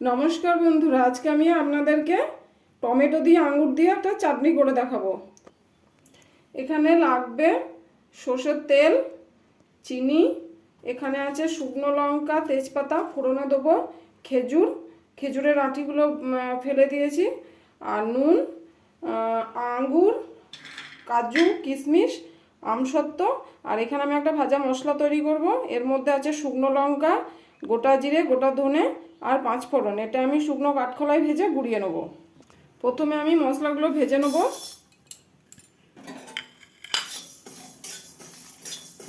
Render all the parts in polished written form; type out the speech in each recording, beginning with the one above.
নমস্কার বন্ধুরা, আজকে আমি আপনাদেরকে টমেটো দিয়ে আঙুর দিয়ে একটা চাটনি করে দেখাবো। এখানে লাগবে সর্ষের তেল, চিনি, এখানে আছে শুকনো লঙ্কা, তেজপাতা, ফোড়নে দেবো খেজুরের আঁটিগুলো ফেলে দিয়েছি, আর নুন, আঙুর, কাজু, কিশমিশ, আমসত্ত্ব। আর এখানে আমি একটা ভাজা মশলা তৈরি করব। এর মধ্যে আছে শুকনো লঙ্কা, গোটা জিরে, গোটা ধনে আর পাঁচফোড়ন। এটা আমি শুকনো কাঠখোলায় ভেজে গুঁড়িয়ে নেব। প্রথমে আমি মশলাগুলো ভেজে নেব।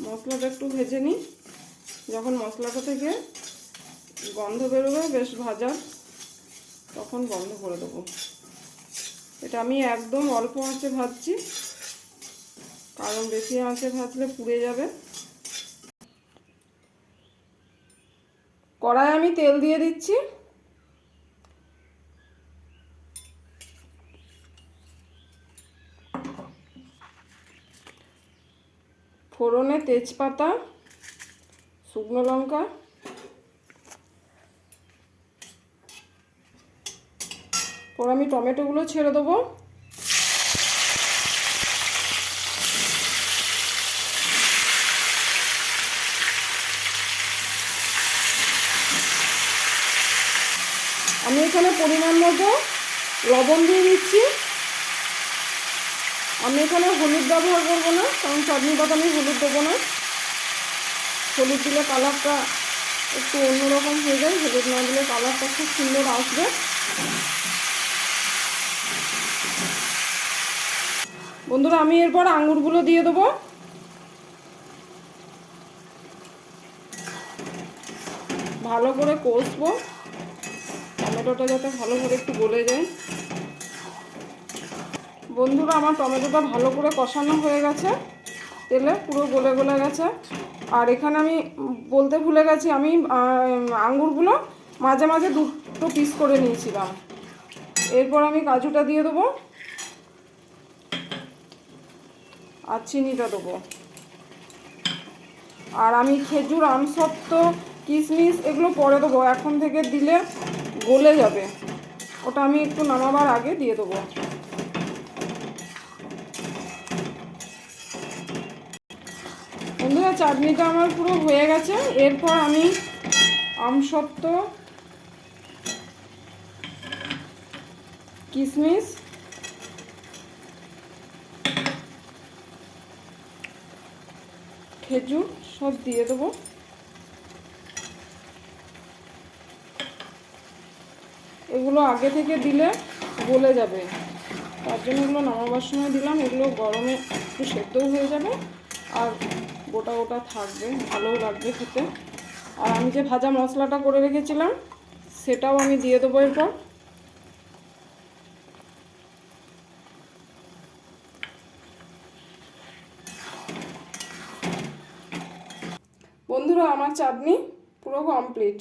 মশলাটা একটু ভেজে নিই। যখন মশলাটা থেকে গন্ধ বেরোবে বেশ ভাজা, তখন বন্ধ করে দেবো। এটা আমি একদম অল্প আঁচে ভাজছি, কারণ বেশি আঁচে ভাজলে পুড়ে যাবে। কড়াই আমি তেল দিয়ে দিচ্ছি। ফোড়নে তেজপাতা, শুকনো লঙ্কা, পর আমি টমেটোগুলো ছেড়ে দেবো। আমি এখানে পরিমাণ মতো লবণ দিয়ে দিচ্ছি। আমি এখানে হলুদ ব্যবহার করবো না, কারণ চাটনি পাতা আমি হলুদ দেবো না। হলুদ দিলে কালারটা একটু অন্যরকম হয়ে যায়, হলুদ না দিলে কালারটা খুব সুন্দর আসবে। বন্ধুরা, আমি এরপর আঙুরগুলো দিয়ে দেবো। ভালো করে কষবো, টমেটোটা যাতে ভালো করে একটু গলে যায়। বন্ধুরা, আমার টমেটোটা ভালো করে কষানো হয়ে গেছে, তেলে পুরো গলে গলে গেছে। আর এখানে আমি বলতে ভুলে গেছি, আমি আঙুরগুলো মাঝে মাঝে দুটো পিস করে নিয়েছিলাম। এরপর আমি কাজুটা দিয়ে দেবো আর চিনিটা দেবো। আর আমি খেজুর, আমসত্ত্ব, কিশমিশ এগুলো পরে দেবো, এখন থেকে দিলে গলে যাবে। ওটা আমি একটু নামাবার আগে দিয়ে দেবো। বন্ধুরা, চাটনিটা আমার পুরো হয়ে গেছে। এরপর আমি আমসত্ত্ব, কিশমিশ, খেজুর সব দিয়ে দেবো। এগুলো আগে থেকে দিলে গলে যাবে, তার জন্য এগুলো নামাবার সময় দিলাম। এগুলো গরমে একটু সেদ্ধও হয়ে যাবে আর গোটা গোটা থাকবে, ভালোও লাগবে খেতে। আর আমি যে ভাজা মশলাটা করে রেখেছিলাম সেটাও আমি দিয়ে দেবো এরপর। বন্ধুরা, আমার চাটনি পুরো কমপ্লিট।